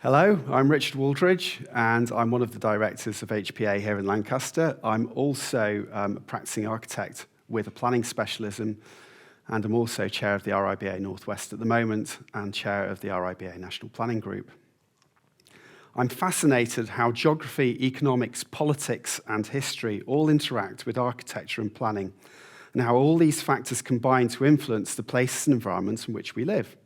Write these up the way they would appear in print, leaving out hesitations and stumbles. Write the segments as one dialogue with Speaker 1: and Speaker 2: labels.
Speaker 1: Hello, I'm Richard Wooldridge, and I'm one of the directors of HPA here in Lancaster. I'm also a practicing architect with a planning specialism, and I'm also chair of the RIBA Northwest at the moment, and chair of the RIBA National Planning Group. I'm fascinated how geography, economics, politics, and history all interact with architecture and planning, and how all these factors combine to influence the places and environments in which we live.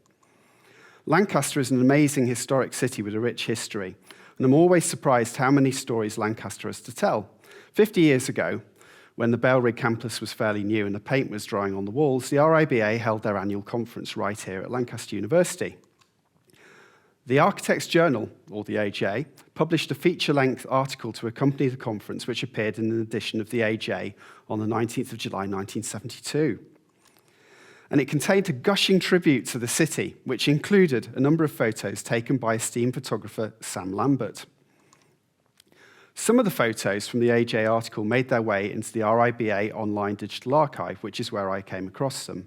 Speaker 1: Lancaster is an amazing historic city with a rich history, and I'm always surprised how many stories Lancaster has to tell. 50 years ago, when the Bellrig campus was fairly new and the paint was drying on the walls, the RIBA held their annual conference right here at Lancaster University. The Architects' Journal, or the AJ, published a feature-length article to accompany the conference, which appeared in an edition of the AJ on the 19th of July 1972. And it contained a gushing tribute to the city, which included a number of photos taken by esteemed photographer Sam Lambert. Some of the photos from the AJ article made their way into the RIBA online digital archive, which is where I came across them.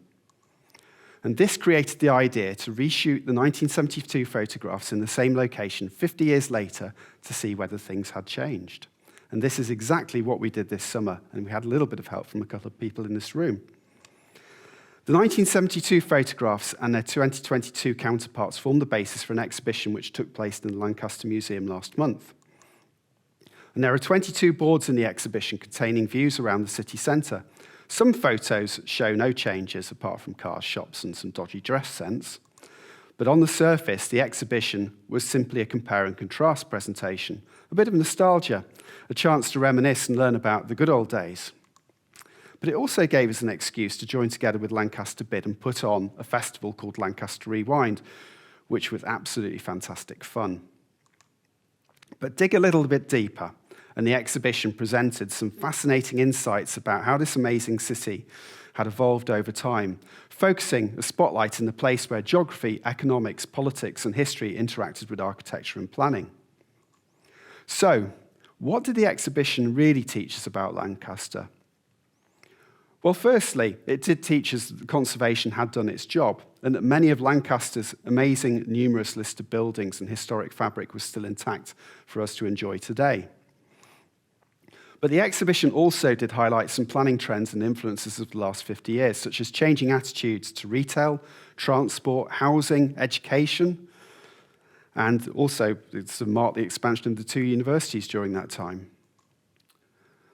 Speaker 1: And this created the idea to reshoot the 1972 photographs in the same location 50 years later to see whether things had changed. And this is exactly what we did this summer, and we had a little bit of help from a couple of people in this room. The 1972 photographs and their 2022 counterparts form the basis for an exhibition which took place in the Lancaster Museum last month. And there are 22 boards in the exhibition containing views around the city centre. Some photos show no changes apart from cars, shops, and some dodgy dress sense. But on the surface, the exhibition was simply a compare and contrast presentation, a bit of nostalgia, a chance to reminisce and learn about the good old days. But it also gave us an excuse to join together with Lancaster Bid and put on a festival called Lancaster Rewind, which was absolutely fantastic fun. But dig a little bit deeper, and the exhibition presented some fascinating insights about how this amazing city had evolved over time, focusing a spotlight in the place where geography, economics, politics, and history interacted with architecture and planning. So, what did the exhibition really teach us about Lancaster? Well, firstly, it did teach us that conservation had done its job, and that many of Lancaster's amazing, numerous list of buildings and historic fabric was still intact for us to enjoy today. But the exhibition also did highlight some planning trends and influences of the last 50 years, such as changing attitudes to retail, transport, housing, education, and also it's marked the expansion of the two universities during that time.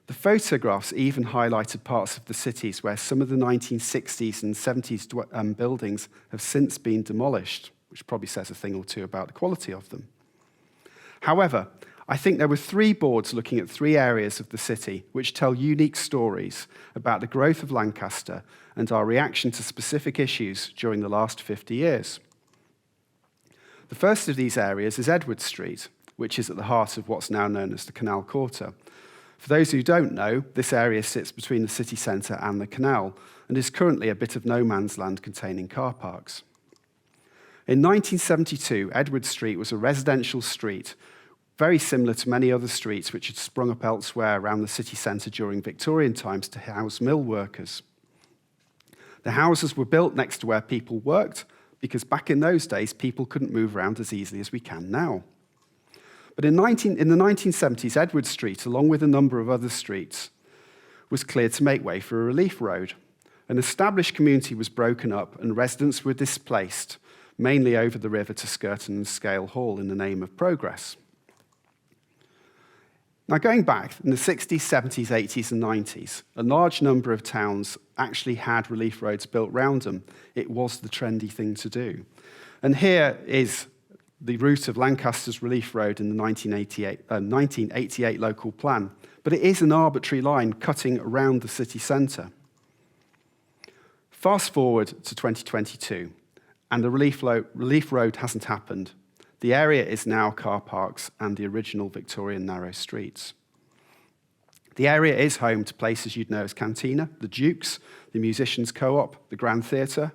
Speaker 1: The photographs even highlighted parts of the cities where some of the 1960s and 70s buildings have since been demolished, which probably says a thing or two about the quality of them. However, I think there were 3 boards looking at 3 areas of the city which tell unique stories about the growth of Lancaster and our reaction to specific issues during the last 50 years. The first of these areas is Edward Street, which is at the heart of what's now known as the Canal Quarter. For those who don't know, this area sits between the city centre and the canal and is currently a bit of no man's land containing car parks. In 1972, Edward Street was a residential street, very similar to many other streets which had sprung up elsewhere around the city centre during Victorian times to house mill workers. The houses were built next to where people worked because back in those days, people couldn't move around as easily as we can now. But in the 1970s, Edward Street, along with a number of other streets, was cleared to make way for a relief road. An established community was broken up and residents were displaced, mainly over the river to Skirton and Scale Hall in the name of progress. Now, going back in the 60s, 70s, 80s, and 90s, a large number of towns actually had relief roads built around them. It was the trendy thing to do. And here is the route of Lancaster's Relief Road in the 1988 local plan, but it is an arbitrary line cutting around the city centre. Fast forward to 2022, and the relief road hasn't happened. The area is now car parks and the original Victorian narrow streets. The area is home to places you'd know as Cantina, the Dukes, the Musicians' Co-op, the Grand Theatre.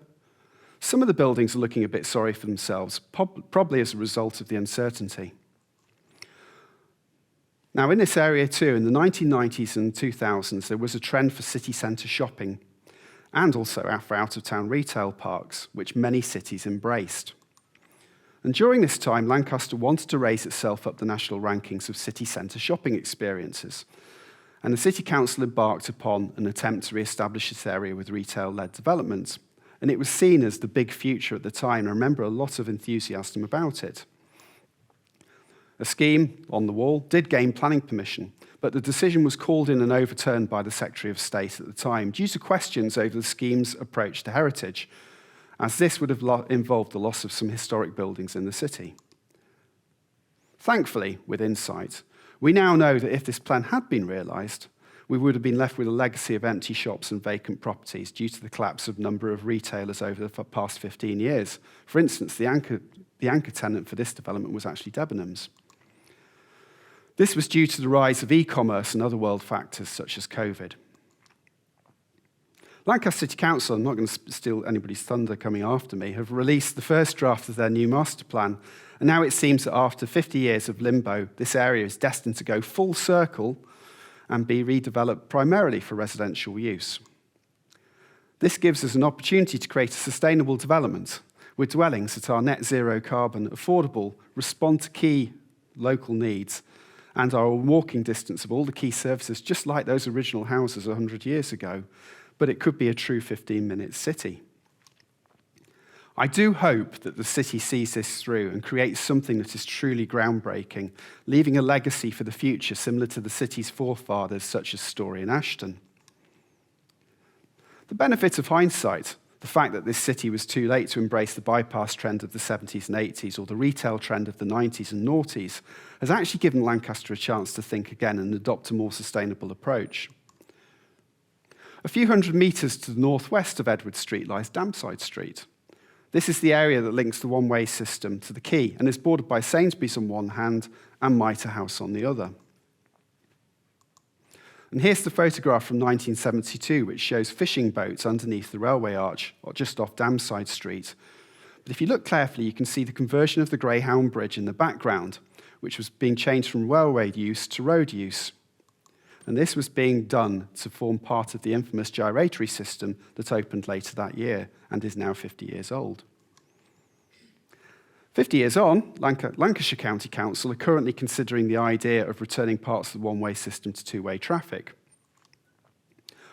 Speaker 1: Some of the buildings are looking a bit sorry for themselves, probably as a result of the uncertainty. Now, in this area too, in the 1990s and 2000s, there was a trend for city centre shopping and also for out-of-town retail parks, which many cities embraced. And during this time, Lancaster wanted to raise itself up the national rankings of city centre shopping experiences. And the City Council embarked upon an attempt to re-establish this area with retail-led development. And it was seen as the big future at the time. I remember a lot of enthusiasm about it. A scheme on the wall did gain planning permission, but the decision was called in and overturned by the Secretary of State at the time due to questions over the scheme's approach to heritage, as this would have involved the loss of some historic buildings in the city. Thankfully, with insight, we now know that if this plan had been realised, we would have been left with a legacy of empty shops and vacant properties due to the collapse of a number of retailers over the past 15 years. For instance, the anchor tenant for this development was actually Debenhams. This was due to the rise of e-commerce and other world factors such as COVID. Lancaster City Council, I'm not going to steal anybody's thunder coming after me, have released the first draft of their new master plan, and now it seems that after 50 years of limbo, this area is destined to go full circle and be redeveloped primarily for residential use. This gives us an opportunity to create a sustainable development with dwellings that are net zero carbon, affordable, respond to key local needs, and are a walking distance of all the key services, just like those original houses 100 years ago, but it could be a true 15-minute city. I do hope that the city sees this through and creates something that is truly groundbreaking, leaving a legacy for the future similar to the city's forefathers, such as Storey and Ashton. The benefit of hindsight, the fact that this city was too late to embrace the bypass trend of the 70s and 80s or the retail trend of the 90s and noughties, has actually given Lancaster a chance to think again and adopt a more sustainable approach. A few hundred metres to the northwest of Edward Street lies Damside Street. This is the area that links the one-way system to the quay and is bordered by Sainsbury's on one hand and Mitre House on the other. And here's the photograph from 1972, which shows fishing boats underneath the railway arch, or just off Damside Street. But if you look carefully, you can see the conversion of the Greyhound Bridge in the background, which was being changed from railway use to road use. And this was being done to form part of the infamous gyratory system that opened later that year and is now 50 years old. 50 years on, Lancashire County Council are currently considering the idea of returning parts of the one-way system to two-way traffic.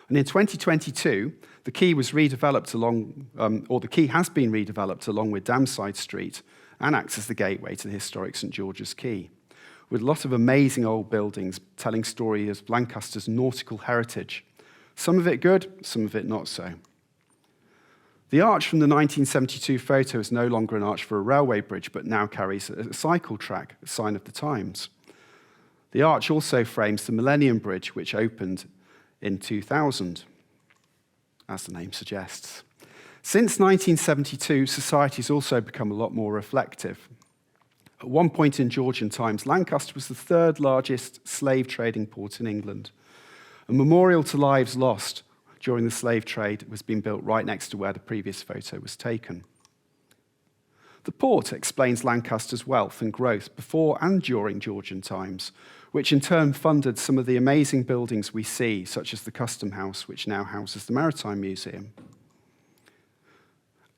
Speaker 1: And in 2022, the quay was redeveloped the quay has been redeveloped along with Damside Street and acts as the gateway to the historic St George's Quay, with a lot of amazing old buildings telling stories of Lancaster's nautical heritage. Some of it good, some of it not so. The arch from the 1972 photo is no longer an arch for a railway bridge, but now carries a cycle track, a sign of the times. The arch also frames the Millennium Bridge, which opened in 2000, as the name suggests. Since 1972, society has also become a lot more reflective. At one point in Georgian times, Lancaster was the third largest slave trading port in England. A memorial to lives lost during the slave trade was being built right next to where the previous photo was taken. The port explains Lancaster's wealth and growth before and during Georgian times, which in turn funded some of the amazing buildings we see, such as the Custom House, which now houses the Maritime Museum.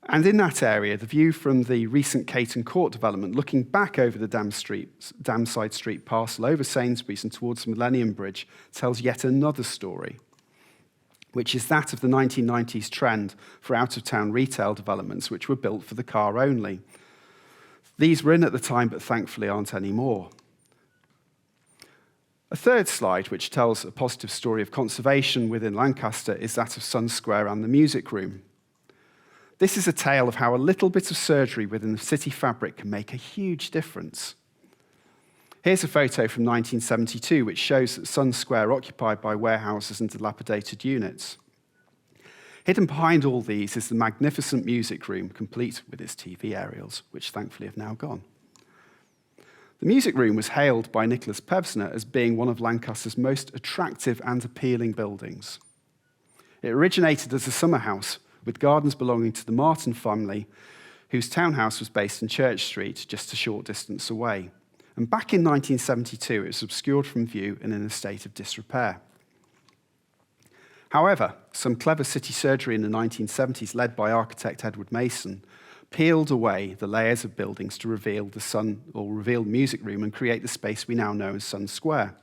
Speaker 1: And in that area, the view from the recent Caton Court development, looking back over the Damside Street parcel over Sainsbury's and towards the Millennium Bridge, tells yet another story, which is that of the 1990s trend for out-of-town retail developments, which were built for the car only. These were in at the time, but thankfully aren't anymore. A third slide, which tells a positive story of conservation within Lancaster, is that of Sun Square and the Music Room. This is a tale of how a little bit of surgery within the city fabric can make a huge difference. Here's a photo from 1972, which shows that Sun Square occupied by warehouses and dilapidated units. Hidden behind all these is the magnificent music room, complete with its TV aerials, which thankfully have now gone. The music room was hailed by Nicholas Pevsner as being one of Lancaster's most attractive and appealing buildings. It originated as a summer house with gardens belonging to the Martin family, whose townhouse was based in Church Street, just a short distance away. And back in 1972, it was obscured from view and in a state of disrepair. However, some clever city surgery in the 1970s, led by architect Edward Mason, peeled away the layers of buildings to reveal the music room and create the space we now know as Sun Square.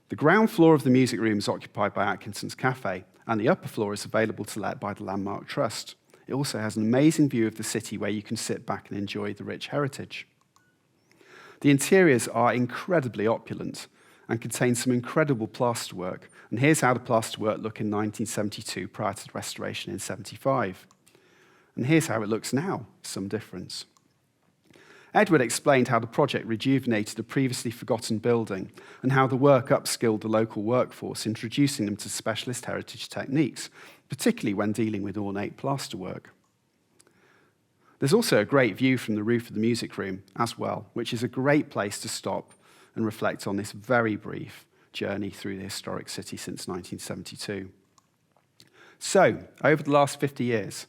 Speaker 1: The ground floor of the music room is occupied by Atkinson's Cafe, and the upper floor is available to let by the Landmark Trust. It also has an amazing view of the city where you can sit back and enjoy the rich heritage. The interiors are incredibly opulent and contain some incredible plasterwork. And here's how the plasterwork looked in 1972 prior to the restoration in 75. And here's how it looks now, some difference. Edward explained how the project rejuvenated a previously forgotten building and how the work upskilled the local workforce, introducing them to specialist heritage techniques, particularly when dealing with ornate plasterwork. There's also a great view from the roof of the music room as well, which is a great place to stop and reflect on this very brief journey through the historic city since 1972. So, over the last 50 years,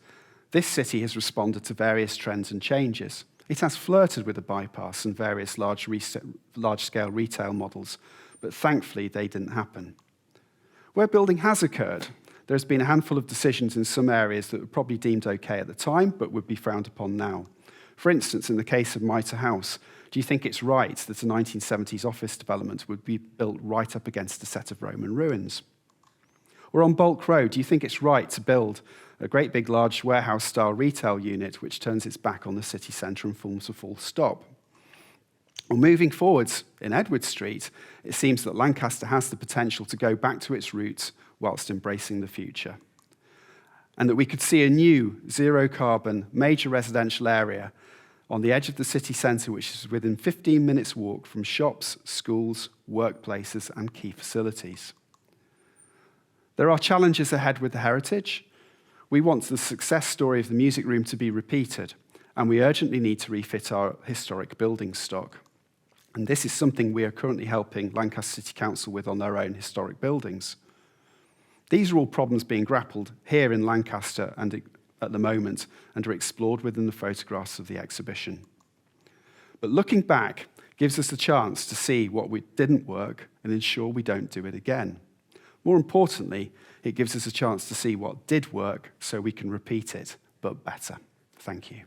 Speaker 1: this city has responded to various trends and changes. It has flirted with a bypass and various large-scale retail models, but thankfully they didn't happen. Where building has occurred, there has been a handful of decisions in some areas that were probably deemed okay at the time, but would be frowned upon now. For instance, in the case of Mitre House, do you think it's right that a 1970s office development would be built right up against a set of Roman ruins? Or on Bulk Road, do you think it's right to build a great big large warehouse-style retail unit which turns its back on the city centre and forms a full stop? Well, moving forwards in Edward Street, it seems that Lancaster has the potential to go back to its roots whilst embracing the future. And that we could see a new zero-carbon major residential area on the edge of the city centre, which is within 15 minutes walk from shops, schools, workplaces, and key facilities. There are challenges ahead with the heritage. We want the success story of the music room to be repeated, and we urgently need to refit our historic building stock. And this is something we are currently helping Lancaster City Council with on their own historic buildings. These are all problems being grappled here in Lancaster and at the moment and are explored within the photographs of the exhibition. But looking back gives us a chance to see what didn't work and ensure we don't do it again. More importantly, it gives us a chance to see what did work so we can repeat it, but better. Thank you.